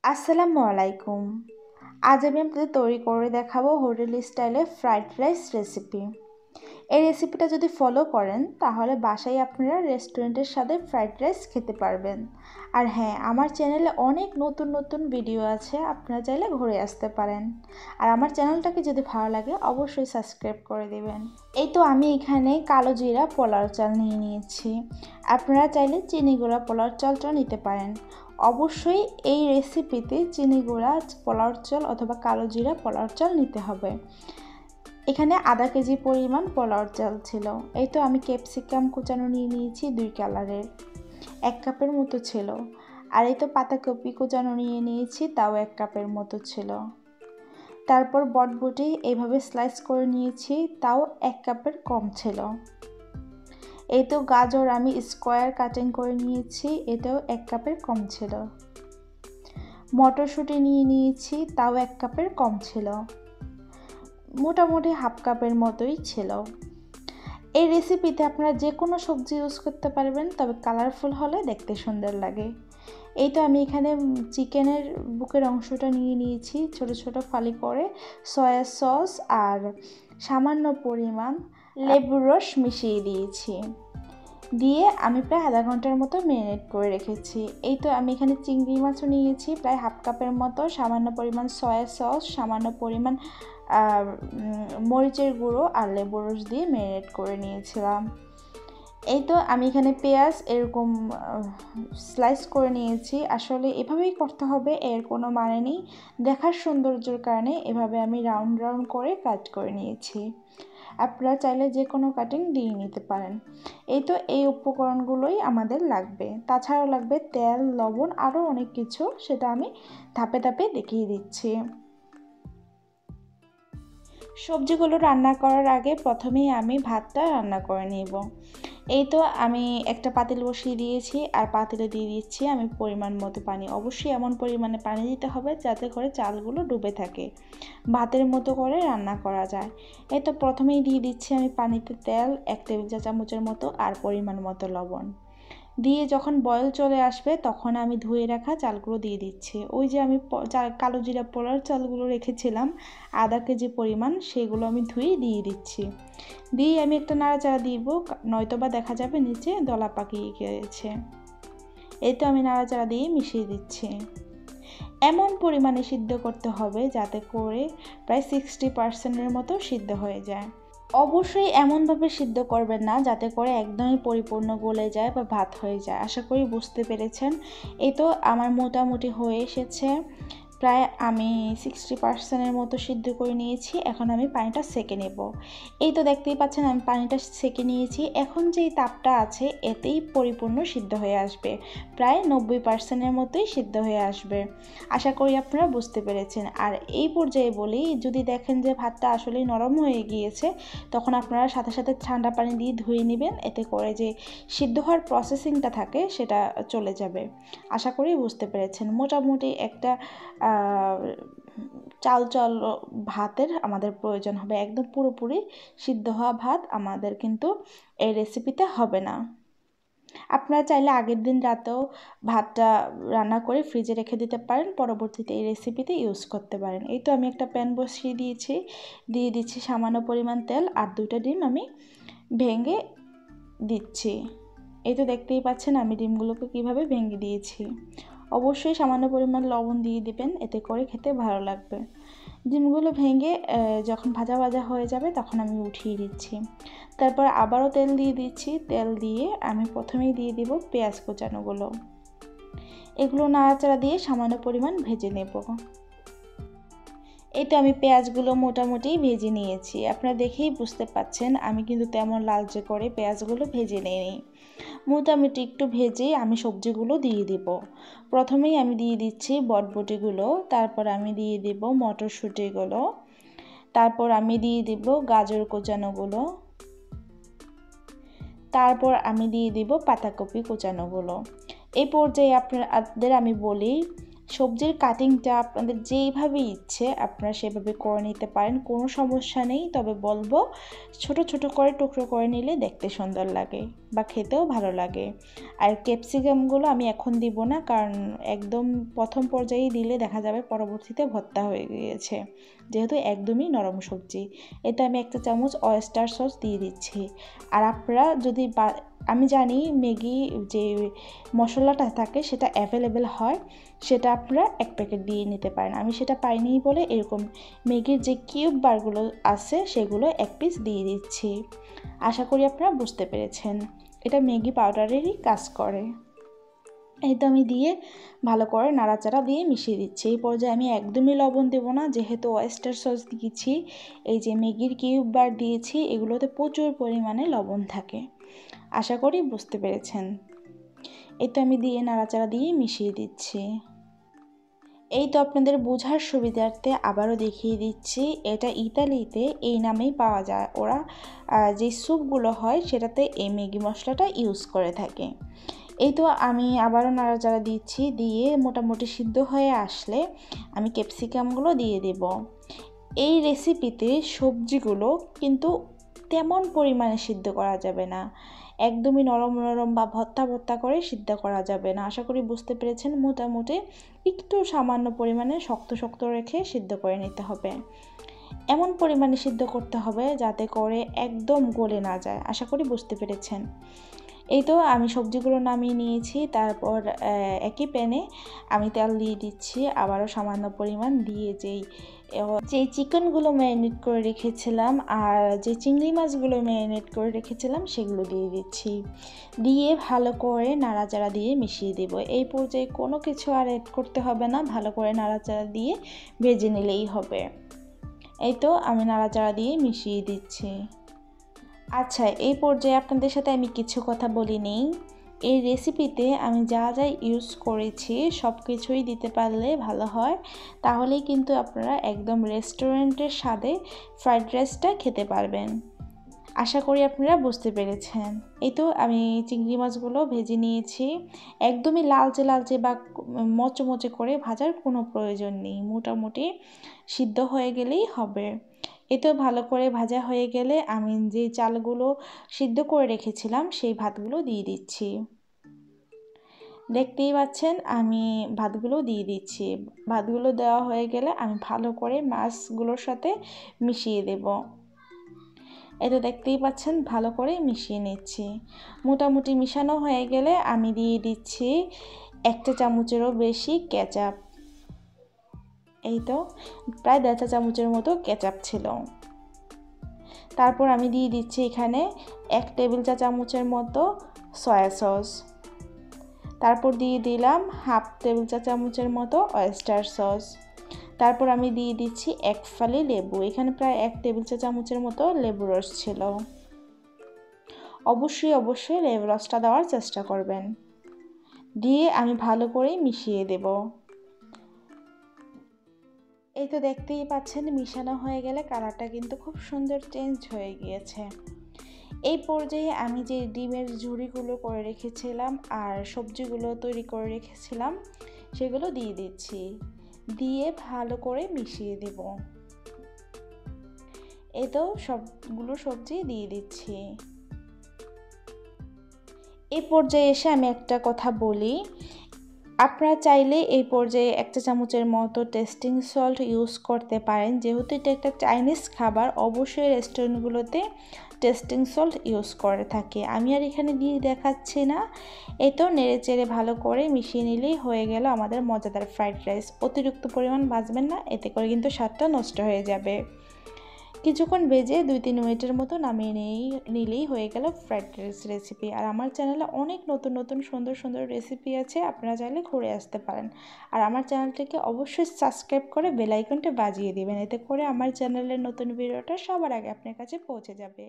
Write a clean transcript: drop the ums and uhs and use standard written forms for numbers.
আসসালামু আলাইকুম। আজ আমি আপনাদের তৈরি করে দেখাবো হোটেল স্টাইলে ফ্রাইড রাইস রেসিপি। এই রেসিপিটা যদি ফলো করেন তাহলে বাসায় আপনারা রেস্টুরেন্টের সাথে ফ্রাইড রাইস খেতে পারবেন। আর হ্যাঁ, আমার চ্যানেলে অনেক নতুন নতুন ভিডিও আছে, আপনারা চাইলে ঘুরে আসতে পারেন। আর আমার চ্যানেলটাকে যদি ভালো লাগে অবশ্যই সাবস্ক্রাইব করে দেবেন। এই তো আমি এখানে কালো জিরা পোলাও চাল নিয়ে নিয়েছি। আপনারা চাইলে চিনি গুঁড়া পোলাও চালটাও নিতে পারেন। অবশ্যই এই রেসিপিতে চিনি গুঁড়া পোলাওর চাল অথবা কালো জিরা পোলাওর চাল নিতে হবে। এখানে আধা কেজি পরিমাণ পোলাওর চাল ছিল। এই তো আমি ক্যাপসিকাম কুচানো নিয়ে নিয়েছি 2 কালারের, 1 কাপের মতো ছিল। আর এই তো পাতাকপি কুচানো নিয়ে নিয়েছি, তাও 1 কাপের মতো ছিল। তারপর বটবটি এইভাবে স্লাইস করে নিয়েছি, তাও 1 কাপের কম ছিল। এই তো গাজর আমি স্কোয়ার কাটিং করে নিয়েছি, এটাও 1 কাপের কম ছিল। মটরশুঁটি নিয়ে নিয়েছি, তাও 1 কাপের কম ছিল। মোটামুটি হাফ কাপের মতোই ছিল। এই রেসিপিতে আপনারা যে কোনো সবজি ইউজ করতে পারবেন, তবে কালারফুল হলে দেখতে সুন্দর লাগে। এই তো আমি এখানে চিকেনের বুকের অংশটা নিয়ে নিয়েছি, ছোট ছোট ফালি করে সয়া সস আর সামান্য পরিমাণ লেবুর রস মিশিয়ে দিয়েছি। দিয়ে আমি প্রায় আধা ঘন্টার মতো ম্যারিনেট করে রেখেছি। এই তো আমি এখানে চিংড়ি মাছও নিয়েছি প্রায় হাফ কাপের মতো, সামান্য পরিমাণ সয়া সস, সামান্য পরিমাণ মরিচের গুঁড়ো আর লেবুর রস দিয়ে ম্যারিনেট করে নিয়েছিলাম। এই তো আমি এখানে পেঁয়াজ এরকম স্লাইস করে নিয়েছি। আসলে এভাবেই করতে হবে, এর কোনো মানে নেই, দেখার সৌন্দর্যের কারণে এভাবে আমি রাউন্ড রাউন্ড করে কাট করে নিয়েছি। আপনারা চাইলে যে কোনো কাটিং দিয়ে নিতে পারেন। এই তো এই উপকরণগুলোই আমাদের লাগবে, তাছাড়াও লাগবে তেল, লবণ, আরও অনেক কিছু, সেটা আমি ধাপে ধাপে দেখিয়ে দিচ্ছি। সবজিগুলো রান্না করার আগে প্রথমেই আমি ভাতটা রান্না করে নিব। এই তো আমি একটা পাতিল বসিয়ে দিয়েছি, আর পাতিলে দিয়ে দিচ্ছি আমি পরিমাণ মতো পানি। অবশ্যই এমন পরিমাণে পানি দিতে হবে যাতে করে চালগুলো ডুবে থাকে, ভাতের মতো করে রান্না করা যায়। এই তো প্রথমেই দিয়ে দিচ্ছি আমি পানিতে তেল 1 টেবিল চা চামচের মতো আর পরিমাণ মতো লবণ দিয়ে যখন বয়েল চলে আসবে তখন আমি ধুয়ে রাখা চালগুলো দিয়ে দিচ্ছি। ওই যে আমি কালো জিরা পোলার চালগুলো রেখেছিলাম আধা কেজি পরিমাণ, সেগুলো আমি ধুয়ে দিয়ে দিচ্ছি। দিয়ে আমি একটা নাড়াচাড়া দিব, নয়তোবা দেখা যাবে নিচে দলা পাকিয়ে গিয়েছে। এই তো আমি নাড়াচাড়া দিয়ে মিশিয়ে দিচ্ছি। এমন পরিমাণে সিদ্ধ করতে হবে যাতে করে প্রায় 60% মতো সিদ্ধ হয়ে যায়। অবশ্যই এমনভাবে সিদ্ধ করবেন না যাতে করে একদমই পরিপূর্ণ গলে যায় বা ভাত হয়ে যায়। আশা করি বুঝতে পেরেছেন। এই তো আমার মোটামুটি হয়ে এসেছে, প্রায় আমি 60% মতো সিদ্ধ করে নিয়েছি। এখন আমি পানিটা সেঁকে নেব। এই তো দেখতেই পাচ্ছেন আমি পানিটা সেঁকে নিয়েছি। এখন যেই তাপটা আছে এতেই পরিপূর্ণ সিদ্ধ হয়ে আসবে, প্রায় 90% মতোই সিদ্ধ হয়ে আসবে। আশা করি আপনারা বুঝতে পেরেছেন। আর এই পর্যায়ে বলি, যদি দেখেন যে ভাতটা আসলেই নরম হয়ে গিয়েছে তখন আপনারা সাথে সাথে ঠান্ডা পানি দিয়ে ধুয়ে নেবেন, এতে করে যে সিদ্ধ হওয়ার প্রসেসিংটা থাকে সেটা চলে যাবে। আশা করি বুঝতে পেরেছেন। মোটামুটি একটা চাল চাল ভাতের আমাদের প্রয়োজন হবে, একদম পুরোপুরি সিদ্ধ হওয়া ভাত আমাদের কিন্তু এই রেসিপিতে হবে না। আপনারা চাইলে আগের দিন রাতেও ভাতটা রান্না করে ফ্রিজে রেখে দিতে পারেন, পরবর্তীতে এই রেসিপিতে ইউজ করতে পারেন। এই তো আমি একটা প্যান বসিয়ে দিয়েছি, দিয়ে দিচ্ছি সামান্য পরিমাণ তেল আর 2টা ডিম আমি ভেঙে দিচ্ছি। এই তো দেখতেই পাচ্ছেন আমি ডিমগুলোকে কিভাবে ভেঙে দিয়েছি। অবশ্যই সামান্য পরিমাণ লবণ দিয়ে দিবেন, এতে করে খেতে ভালো লাগবে। ডিমগুলো ভেঙে যখন ভাজা ভাজা হয়ে যাবে তখন আমি উঠিয়ে দিচ্ছি। তারপর আবারও তেল দিয়ে দিচ্ছি, তেল দিয়ে আমি প্রথমেই দিয়ে দিব পেঁয়াজ কুচানোগুলো। এগুলো নাড়াচাড়া দিয়ে সামান্য পরিমাণ ভেজে নেব। এই তো আমি পেঁয়াজগুলো মোটামুটি ভেজে নিয়েছি। আপনারা দেখেই বুঝতে পাচ্ছেন আমি কিন্তু তেমন লালচে করে পেঁয়াজগুলো ভেজে নিইনি। মোটামুটি একটু ভেজে আমি সবজিগুলো দিয়ে দিব। প্রথমেই আমি দিয়ে দিচ্ছি বটবটিগুলো, তারপর আমি দিয়ে দিব মটরশুঁটিগুলো, তারপর আমি দিয়ে দিব গাজর কোচানোগুলো, তারপর আমি দিয়ে দিব পাতাকপি কোচানোগুলো। এই পর্যায়ে আপনাদের আমি বলি সবজির কাটিংটা আপনাদের যেইভাবে ইচ্ছে আপনারা সেভাবে করে নিতে পারেন, কোনো সমস্যা নেই। তবে বলবো ছোট ছোট করে টুকরো করে নিলে দেখতে সুন্দর লাগে বা খেতেও ভালো লাগে। আর ক্যাপসিকামগুলো আমি এখন দিব না, কারণ একদম প্রথম পর্যায়ে দিলে দেখা যাবে পরবর্তীতে ভর্তা হয়ে গিয়েছে, যেহেতু একদমই নরম সবজি। এটা আমি 1 চা চামচ অয়েস্টার সস দিয়ে দিচ্ছি। আর আপনারা যদি আমি জানি ম্যাগি যে মশলাটা থাকে সেটা অ্যাভেলেবেল হয়, সেটা আপনারা 1 প্যাকেট দিয়ে নিতে পারেন। আমি সেটা পাইনি বলে এরকম ম্যাগির যে কিউব বারগুলো আছে সেগুলো 1 পিস দিয়ে দিচ্ছি। আশা করি আপনারা বুঝতে পেরেছেন। এটা ম্যাগি পাউডারেরই কাজ করে। এই তো আমি দিয়ে ভালো করে নাড়াচাড়া দিয়ে মিশিয়ে দিচ্ছি। এই পর্যায়ে আমি একদমই লবণ দেব না, যেহেতু অয়েস্টার সস দিয়েছি, এই যে ম্যাগির কিউব বার দিয়েছি, এগুলোতে প্রচুর পরিমাণে লবণ থাকে। আশা করি বুঝতে পেরেছেন। এই তো আমি দিয়ে নাড়াচাড়া দিয়ে মিশিয়ে দিচ্ছি। এই তো আপনাদের বোঝার সুবিধার্থে আবারও দেখিয়ে দিচ্ছি, এটা ইতালিতে এই নামেই পাওয়া যায়। ওরা যে স্যুপগুলো হয় সেটাতে এই ম্যাগি মশলাটা ইউজ করে থাকে। এই তো আমি আবারও নাড়াচাড়া দিচ্ছি, দিয়ে মোটামুটি সিদ্ধ হয়ে আসলে আমি ক্যাপসিকামগুলো দিয়ে দেব। এই রেসিপিতে সবজিগুলো কিন্তু তেমন পরিমাণে সিদ্ধ করা যাবে না, একদমই নরম নরম বা ভর্তা ভর্তা করে সিদ্ধ করা যাবে না। আশা করি বুঝতে পেরেছেন। মোটামুটি একটু সামান্য পরিমাণে শক্ত শক্ত রেখে সিদ্ধ করে নিতে হবে। এমন পরিমাণে সিদ্ধ করতে হবে যাতে করে একদম গলে না যায়। আশা করি বুঝতে পেরেছেন। এই তো আমি সবজিগুলো নামিয়ে নিয়েছি। তারপর একই প্যানে আমি তেল দিয়ে দিচ্ছি, আবারও সামান্য পরিমাণ দিয়ে যেই চিকেনগুলো ম্যারিনেট করে রেখেছিলাম আর যে চিংড়ি মাছগুলো ম্যারিনেট করে রেখেছিলাম সেগুলো দিয়ে দিচ্ছি। দিয়ে ভালো করে নাড়াচাড়া দিয়ে মিশিয়ে দেব। এই পর্যায়ে কোনো কিছু আর অ্যাড করতে হবে না, ভালো করে নাড়াচাড়া দিয়ে ভেজে নিলেই হবে। এই তো আমি নাড়াচাড়া দিয়ে মিশিয়ে দিচ্ছি। আচ্ছা, এই পর্যায়ে আপনাদের সাথে আমি কিছু কথা বলি নেই। এই রেসিপিতে আমি যা যা ইউজ করেছি সব কিছুই দিতে পারলে ভালো হয়, তাহলেই কিন্তু আপনারা একদম রেস্টুরেন্টের স্বাদে ফ্রাইড রাইসটা খেতে পারবেন। আশা করি আপনারা বুঝতে পেরেছেন। এই তো আমি চিংড়ি মাছগুলো ভেজে নিয়েছি। একদমই লালচে লালচে বা মচমচে করে ভাজার কোনো প্রয়োজন নেই, মোটামুটি সিদ্ধ হয়ে গেলেই হবে। এই তো ভালো করে ভাজা হয়ে গেলে আমি যে চালগুলো সিদ্ধ করে রেখেছিলাম সেই ভাতগুলো দিয়ে দিচ্ছি। দেখতেই পাচ্ছেন আমি ভাতগুলো দিয়ে দিচ্ছি। ভাতগুলো দেওয়া হয়ে গেলে আমি ভালো করে মাছগুলোর সাথে মিশিয়ে দেব। এই তো দেখতেই পাচ্ছেন ভালো করে মিশিয়ে নিচ্ছি। মোটামুটি মিশানো হয়ে গেলে আমি দিয়ে দিচ্ছি 1 চা চামচেরও বেশি কেচাপ। এই তো প্রায় 1.5 চা চামচের মতো কেচাপ ছিল। তারপর আমি দিয়ে দিচ্ছি এখানে 1 টেবিল চা চামচের মতো সয়া সস। তারপর দিয়ে দিলাম 1/2 টেবিল চা চামচের মতো অয়েস্টার সস। তারপর আমি দিয়ে দিচ্ছি 1 ফালি লেবু। এখানে প্রায় 1 টেবিল চা চামচের মতো লেবু রস ছিল। অবশ্যই লেবু রসটা দেওয়ার চেষ্টা করবেন। দিয়ে আমি ভালো করে মিশিয়ে দেব। এই তো দেখতেই পাচ্ছেন মিশানো হয়ে গেলে কালারটা কিন্তু খুব সুন্দর চেঞ্জ হয়ে গিয়েছে। এই পর্যায়ে আমি যে ডিমের ঝুড়িগুলো করে রেখেছিলাম আর সবজিগুলো তৈরি করে রেখেছিলাম সেগুলো দিয়ে দিচ্ছি। দিয়ে ভালো করে মিশিয়ে দেব। এই তো সবগুলো সবজি দিয়ে দিচ্ছি। এই পর্যায়ে এসে আমি একটা কথা বলি, আপনারা চাইলে এই পর্যায়ে 1 চা চামচের মতো টেস্টিং সল্ট ইউজ করতে পারেন। যেহেতু এটা একটা চাইনিজ খাবার, অবশ্যই রেস্টুরেন্টগুলোতে টেস্টিং সল্ট ইউজ করে থাকে। আমি আর এখানে দিয়ে দেখাচ্ছি না। এই তো নেড়ে চেড়ে ভালো করে মিশিয়ে নিলেই হয়ে গেল আমাদের মজাদার ফ্রাইড রাইস। অতিরিক্ত পরিমাণ ভাজবেন না, এতে করে কিন্তু স্বাদটা নষ্ট হয়ে যাবে। কিছুক্ষণ ভেজে 2-3 মিনিটের মতো নামিয়ে নিলেই হয়ে গেল ফ্রাইড রাইস রেসিপি। আর আমার চ্যানেলে অনেক নতুন নতুন সুন্দর সুন্দর রেসিপি আছে, আপনারা চাইলে ঘুরে আসতে পারেন। আর আমার চ্যানেলটিকে অবশ্যই সাবস্ক্রাইব করে বেল আইকনটা বাজিয়ে দিবেন, এতে করে আমার চ্যানেলের নতুন ভিডিওটা সবার আগে আপনার কাছে পৌঁছে যাবে।